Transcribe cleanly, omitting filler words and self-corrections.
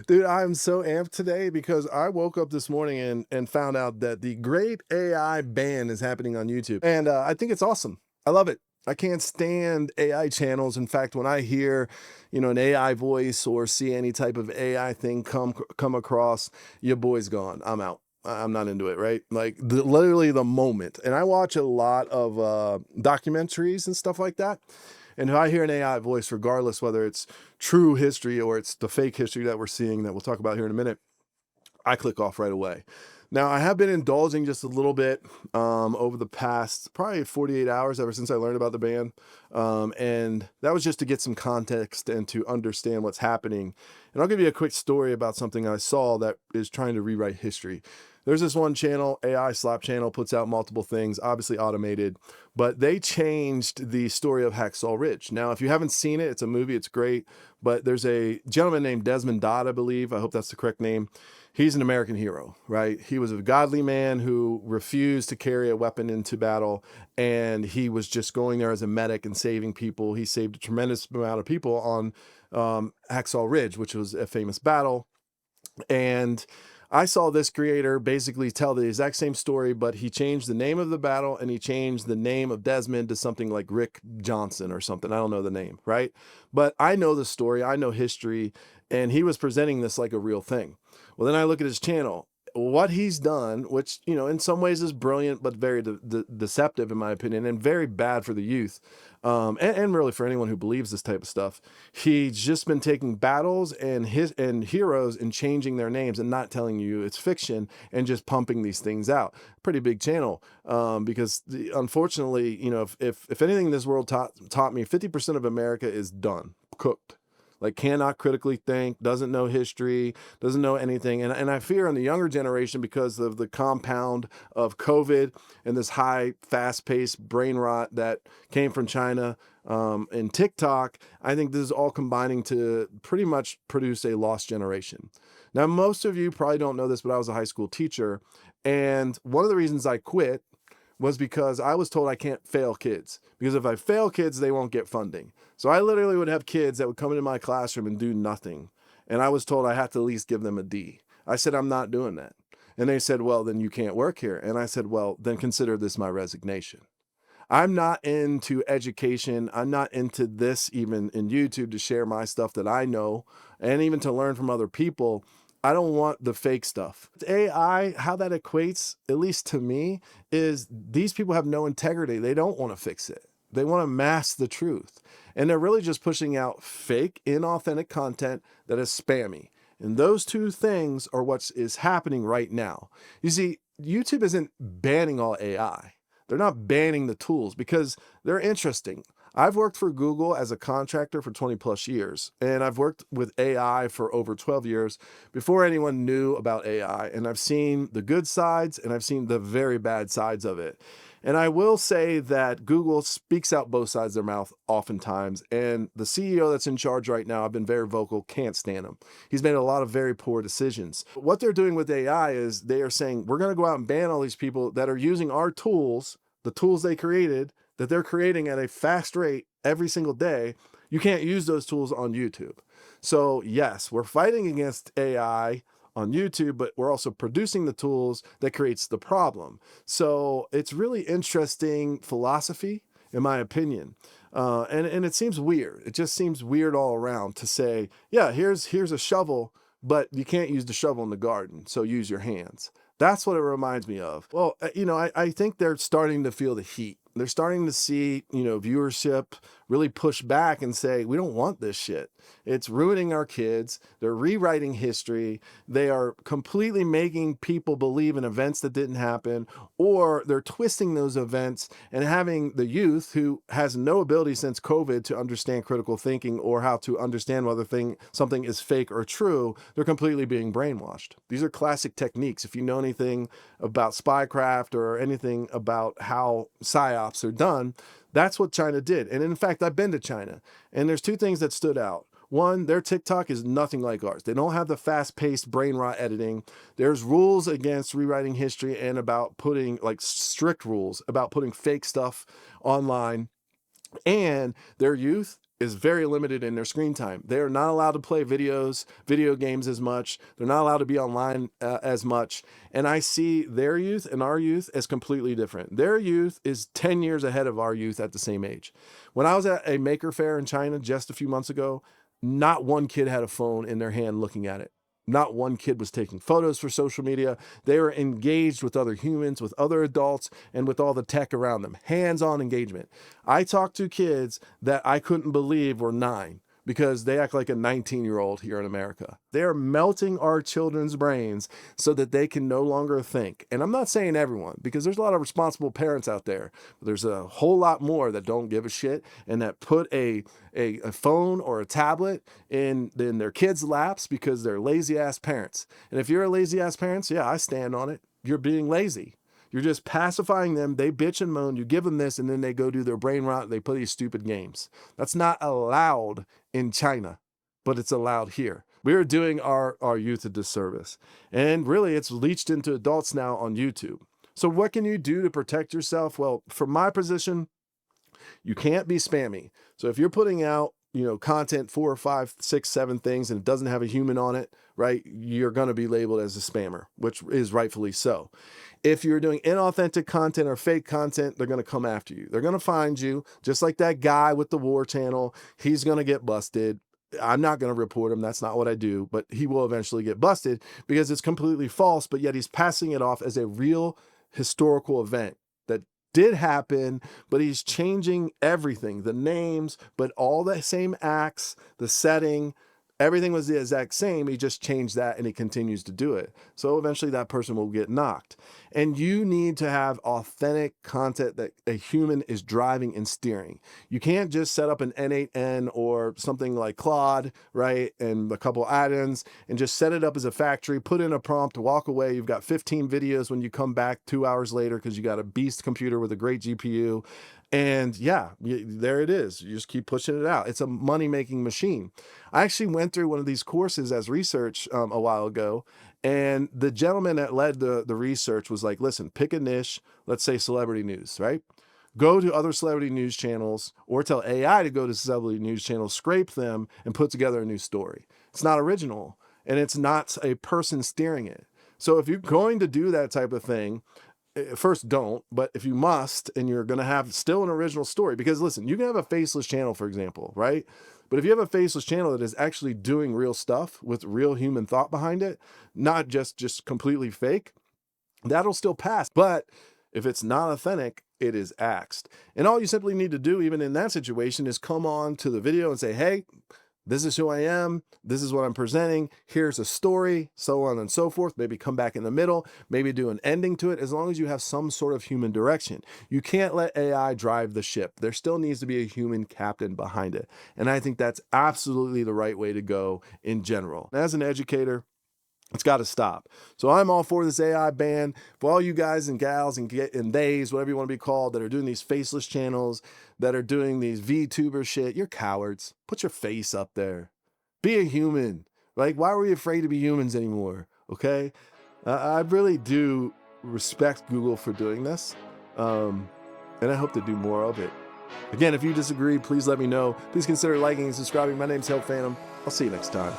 Dude, I'm so amped today because I woke up this morning and found out that the Great AI Ban is happening on YouTube. And I think it's awesome. I love it. I can't stand AI channels. In fact, when I hear, an AI voice or see any type of AI thing come across, your boy's gone. I'm out. I'm not into it, right? Like literally the moment. And I watch a lot of documentaries and stuff like that. And if I hear an AI voice, regardless whether it's true history or it's the fake history that we're seeing that we'll talk about here in a minute, I click off right away. Now, I have been indulging just a little bit over the past probably 48 hours ever since I learned about the ban. And that was just to get some context and to understand what's happening. And I'll give you a quick story about something I saw that is trying to rewrite history. There's this one channel, AI Slop channel, puts out multiple things, obviously automated, but they changed the story of Hacksaw Ridge. Now, if you haven't seen it, it's a movie, it's great, but there's a gentleman named Desmond Dodd, I believe. I hope that's the correct name. He's an American hero, right? He was a godly man who refused to carry a weapon into battle, and he was just going there as a medic and saving people. He saved a tremendous amount of people on Hacksaw Ridge, which was a famous battle. And I saw this creator basically tell the exact same story, but he changed the name of the battle and he changed the name of Desmond to something like Rick Johnson or something. I don't know the name, right? But I know the story, I know history, and he was presenting this like a real thing. Well, then I look at his channel. What he's done, which, in some ways is brilliant, but very deceptive, in my opinion, and very bad for the youth, and really for anyone who believes this type of stuff. He's just been taking battles and heroes and changing their names and not telling you it's fiction and just pumping these things out. Pretty big channel, because unfortunately, if anything in this world taught me, 50% of America is done, cooked. Like cannot critically think, doesn't know history, doesn't know anything. And I fear in the younger generation, because of the compound of COVID and this high, fast-paced brain rot that came from China and TikTok, I think this is all combining to pretty much produce a lost generation. Now, most of you probably don't know this, but I was a high school teacher. And one of the reasons I quit was because I was told I can't fail kids, because if I fail kids, they won't get funding. So I literally would have kids that would come into my classroom and do nothing. And I was told I had to at least give them a D. I said, I'm not doing that. And they said, well, then you can't work here. And I said, well, then consider this my resignation. I'm not into education. I'm not into this even in YouTube to share my stuff that I know and even to learn from other people. I don't want the fake stuff. AI, how that equates, at least to me, is these people have no integrity. They don't want to fix it. They want to mask the truth. And they're really just pushing out fake, inauthentic content that is spammy. And those two things are what is happening right now. You see, YouTube isn't banning all AI. They're not banning the tools because they're interesting. I've worked for Google as a contractor for 20 plus years, and I've worked with AI for over 12 years before anyone knew about AI. And I've seen the good sides and I've seen the very bad sides of it. And I will say that Google speaks out both sides of their mouth oftentimes. And the CEO that's in charge right now, I've been very vocal, can't stand him. He's made a lot of very poor decisions. What they're doing with AI is they are saying, we're going to go out and ban all these people that are using our tools, the tools they created, that they're creating at a fast rate every single day. You can't use those tools on YouTube. So yes, we're fighting against AI on YouTube, but we're also producing the tools that creates the problem. So it's really interesting philosophy, in my opinion. And it seems weird. It just seems weird all around to say, yeah, here's a shovel, but you can't use the shovel in the garden, so use your hands. That's what it reminds me of. Well, I think they're starting to feel the heat. They're starting to see, viewership really push back and say, we don't want this shit. It's ruining our kids. They're rewriting history. They are completely making people believe in events that didn't happen, or they're twisting those events and having the youth who has no ability since COVID to understand critical thinking or how to understand whether something is fake or true. They're completely being brainwashed. These are classic techniques. If you know anything about spycraft or anything about how psyops are done, that's what China did. And in fact, I've been to China, and there's two things that stood out. One, their TikTok is nothing like ours. They don't have the fast-paced brain rot editing. There's rules against rewriting history and about putting, like, strict rules about putting fake stuff online. And their youth is very limited in their screen time. They are not allowed to play video games as much. They're not allowed to be online as much. And I see their youth and our youth as completely different. Their youth is 10 years ahead of our youth at the same age. When I was at a maker fair in China just a few months ago, not one kid had a phone in their hand looking at it. Not one kid was taking photos for social media. They were engaged with other humans, with other adults, and with all the tech around them. Hands-on engagement. I talked to kids that I couldn't believe were 9 because they act like a 19-year-old here in America. They're melting our children's brains so that they can no longer think. And I'm not saying everyone, because there's a lot of responsible parents out there. There's a whole lot more that don't give a shit and that put a phone or a tablet in their kids' laps because they're lazy-ass parents. And if you're a lazy-ass parent, yeah, I stand on it. You're being lazy. You're just pacifying them. They bitch and moan. You give them this, and then they go do their brain rot. They play these stupid games. That's not allowed in China, but it's allowed here. We're doing our youth a disservice. And really, it's leached into adults now on YouTube. So what can you do to protect yourself? Well, from my position, you can't be spammy. So if you're putting out, content 4 or 5, 6, 7 things, and it doesn't have a human on it, right? You're going to be labeled as a spammer, which is rightfully so. If you're doing inauthentic content or fake content, they're going to come after you. They're going to find you, just like that guy with the war channel. He's going to get busted. I'm not going to report him. That's not what I do, but he will eventually get busted because it's completely false, but yet he's passing it off as a real historical event that did happen, but he's changing everything, the names, but all the same acts, the setting, everything was the exact same. He just changed that and he continues to do it. So eventually that person will get knocked. And you need to have authentic content that a human is driving and steering. You can't just set up an N8N or something like Claude, right? And a couple add-ins and just set it up as a factory, put in a prompt, walk away. You've got 15 videos when you come back 2 hours later because you got a beast computer with a great GPU. And yeah, there it is. You just keep pushing it out. It's a money-making machine. I actually went through one of these courses as research a while ago, and the gentleman that led the research was like, listen, pick a niche, let's say celebrity news, right? Go to other celebrity news channels or tell AI to go to celebrity news channels, scrape them, and put together a new story. It's not original, and it's not a person steering it. So if you're going to do that type of thing, first don't, but if you must, and you're going to have still an original story, because listen, you can have a faceless channel, for example, right? But if you have a faceless channel that is actually doing real stuff with real human thought behind it, not just completely fake, that'll still pass. But if it's not authentic, it is axed. And all you simply need to do, even in that situation, is come on to the video and say, hey, this is who I am. This is what I'm presenting. Here's a story, so on and so forth. Maybe come back in the middle, maybe do an ending to it, as long as you have some sort of human direction. You can't let AI drive the ship. There still needs to be a human captain behind it. And I think that's absolutely the right way to go in general. As an educator, it's got to stop. So I'm all for this AI ban. For all you guys and gals and theys, whatever you want to be called, that are doing these faceless channels, that are doing these VTuber shit, you're cowards. Put your face up there. Be a human. Like, why were we afraid to be humans anymore? Okay? I really do respect Google for doing this. And I hope to do more of it. Again, if you disagree, please let me know. Please consider liking and subscribing. My name's Help Phantom. I'll see you next time.